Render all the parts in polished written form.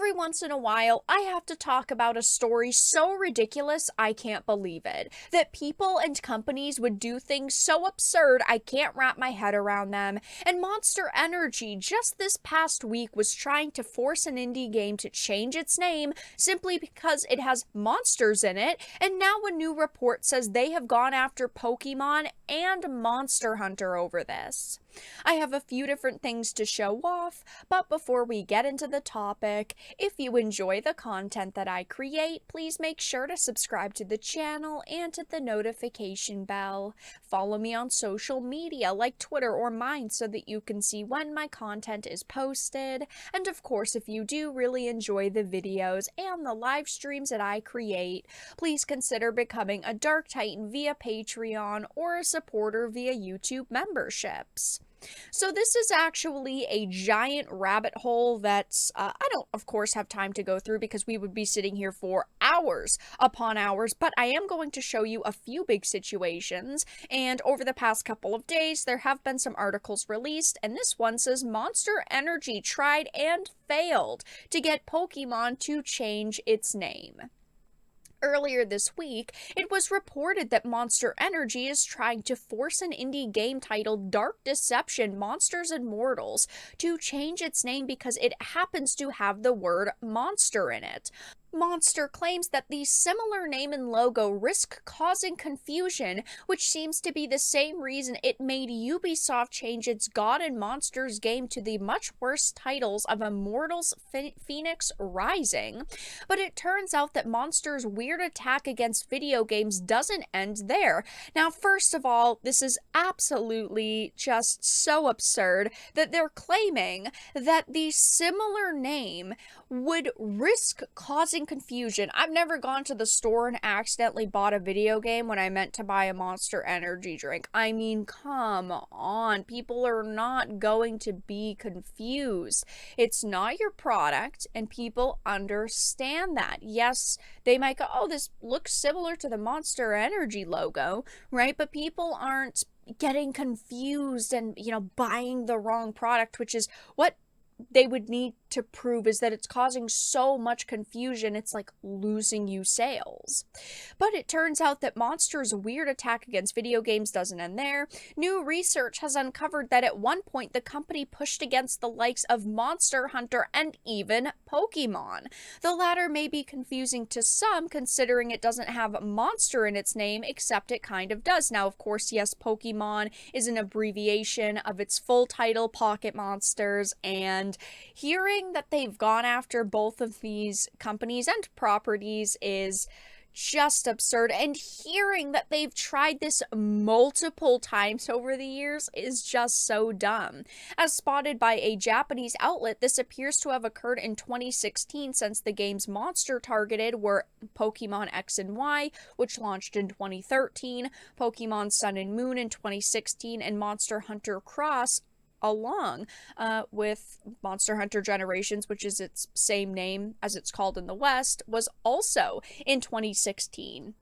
Every once in a while, I have to talk about a story so ridiculous I can't believe it. That people and companies would do things so absurd I can't wrap my head around them. And Monster Energy just this past week was trying to force an indie game to change its name simply because it has monsters in it, and now a new report says they have gone after Pokemon and Monster Hunter over this. I have a few different things to show off, but before we get into the topic, if you enjoy the content that I create, please make sure to subscribe to the channel and hit the notification bell. Follow me on social media like Twitter or mine so that you can see when my content is posted. And of course, if you do really enjoy the videos and the live streams that I create, please consider becoming a Dark Titan via Patreon or a supporter via YouTube memberships. So this is actually a giant rabbit hole that's, I don't, of course, have time to go through because we would be sitting here for hours upon hours, but I am going to show you a few big situations, and over the past couple of days, there have been some articles released, and this one says Monster Energy tried and failed to get Pokemon to change its name. Earlier this week, it was reported that Monster Energy is trying to force an indie game titled Dark Deception Monsters and Mortals to change its name because it happens to have the word monster in it. Monster claims that the similar name and logo risk causing confusion, which seems to be the same reason it made Ubisoft change its God and Monsters game to the much worse titles of Immortals Phoenix Rising. But it turns out that Monster's weird attack against video games doesn't end there. Now, first of all, this is absolutely just so absurd that they're claiming that the similar name would risk causing confusion. I've never gone to the store and accidentally bought a video game when I meant to buy a Monster Energy drink. I mean, come on. People are not going to be confused. It's not your product, and people understand that. Yes, they might go, oh, this looks similar to the Monster Energy logo, right? But people aren't getting confused and, buying the wrong product, which is what they would need to prove is that it's causing so much confusion, it's like losing you sales. But it turns out that Monster's weird attack against video games doesn't end there. New research has uncovered that at one point the company pushed against the likes of Monster Hunter and even Pokemon. The latter may be confusing to some considering it doesn't have monster in its name, except it kind of does. Now, of course, yes, Pokemon is an abbreviation of its full title, Pocket Monsters, and hearing that they've gone after both of these companies and properties is just absurd, and hearing that they've tried this multiple times over the years is just so dumb. As spotted by a Japanese outlet, this appears to have occurred in 2016 since the game's monster targeted were Pokemon X and Y, which launched in 2013, Pokemon Sun and Moon in 2016, and Monster Hunter Cross along with Monster Hunter Generations, which is its same name as it's called in the West, was also in 2016.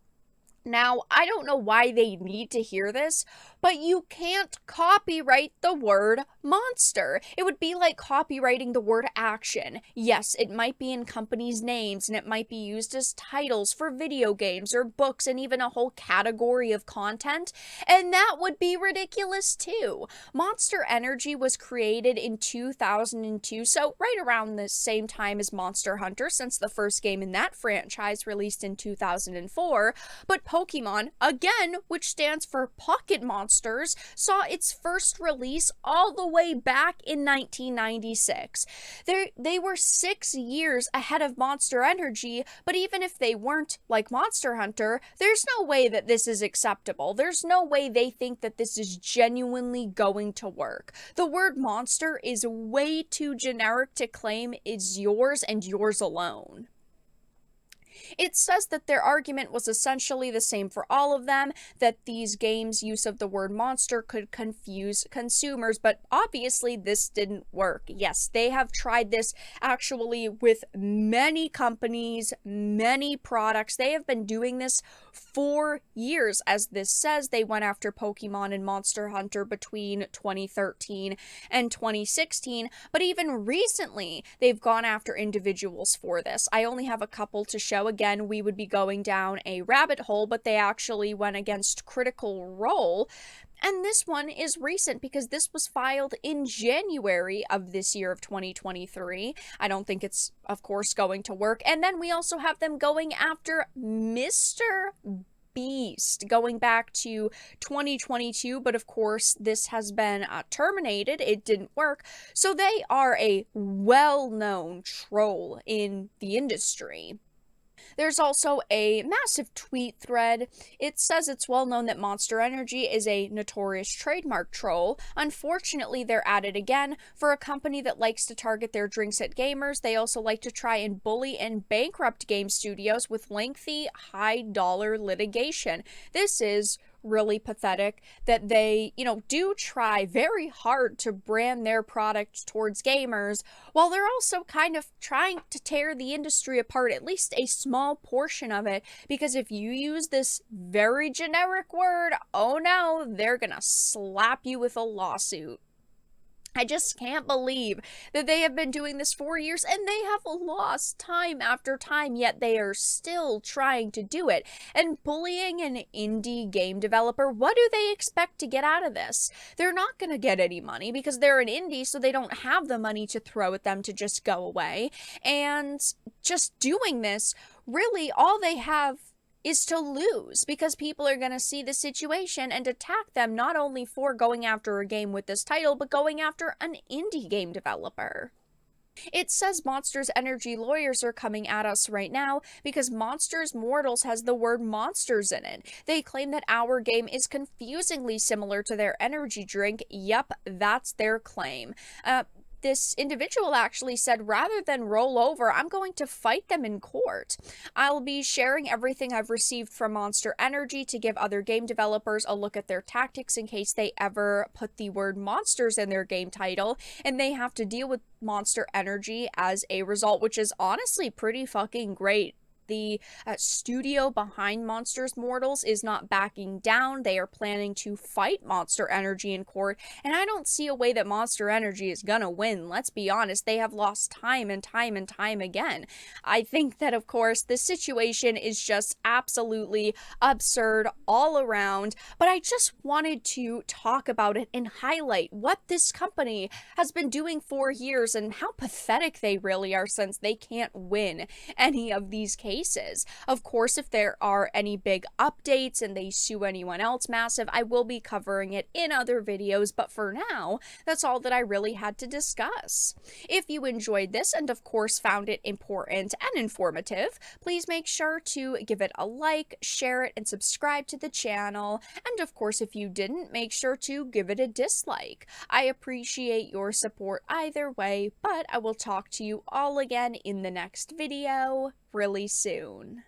Now, I don't know why they need to hear this, but you can't copyright the word monster. It would be like copywriting the word action. Yes, it might be in companies' names, and it might be used as titles for video games or books and even a whole category of content, and that would be ridiculous too. Monster Energy was created in 2002, so right around the same time as Monster Hunter, since the first game in that franchise released in 2004, but Pokemon, again, which stands for Pocket Monsters, saw its first release all the way back in 1996. They were 6 years ahead of Monster Energy, but even if they weren't like Monster Hunter, there's no way that this is acceptable. There's no way they think that this is genuinely going to work. The word monster is way too generic to claim is yours and yours alone. It says that their argument was essentially the same for all of them, that these games' use of the word monster could confuse consumers, but obviously this didn't work. Yes, they have tried this actually with many companies, many products. They have been doing this for years. As this says, they went after Pokemon and Monster Hunter between 2013 and 2016, but even recently, they've gone after individuals for this. I only have a couple to show. Again, we would be going down a rabbit hole, but they actually went against Critical Role. And this one is recent because this was filed in January of this year of 2023. I don't think it's, of course, going to work. And then we also have them going after Mr. Beast, going back to 2022, but of course this has been terminated. It didn't work. So they are a well-known troll in the industry. There's also a massive tweet thread. It says it's well known that Monster Energy is a notorious trademark troll. Unfortunately, they're at it again. For a company that likes to target their drinks at gamers, they also like to try and bully and bankrupt game studios with lengthy, high-dollar litigation. This is really pathetic that they, do try very hard to brand their product towards gamers while they're also kind of trying to tear the industry apart, at least a small portion of it, because if you use this very generic word, oh no, they're gonna slap you with a lawsuit. I just can't believe that they have been doing this for years and they have lost time after time, yet they are still trying to do it. And bullying an indie game developer, what do they expect to get out of this? They're not going to get any money because they're an indie, so they don't have the money to throw at them to just go away. And just doing this, really all they have is to lose, because people are going to see the situation and attack them not only for going after a game with this title, but going after an indie game developer. It says Monsters Energy lawyers are coming at us right now because Monsters Mortals has the word monsters in it. They claim that our game is confusingly similar to their energy drink. Yep, that's their claim. This individual actually said, rather than roll over, I'm going to fight them in court. I'll be sharing everything I've received from Monster Energy to give other game developers a look at their tactics in case they ever put the word monsters in their game title, and they have to deal with Monster Energy as a result, which is honestly pretty fucking great. The studio behind Monsters Mortals is not backing down. They are planning to fight Monster Energy in court, and I don't see a way that Monster Energy is gonna win. Let's be honest, they have lost time and time and time again. I think that, of course, this situation is just absolutely absurd all around, but I just wanted to talk about it and highlight what this company has been doing for years and how pathetic they really are, since they can't win any of these cases. Of course, if there are any big updates and they sue anyone else massive, I will be covering it in other videos, but for now, that's all that I really had to discuss. If you enjoyed this and of course found it important and informative, please make sure to give it a like, share it, and subscribe to the channel. And of course, if you didn't, make sure to give it a dislike. I appreciate your support either way, but I will talk to you all again in the next video really soon.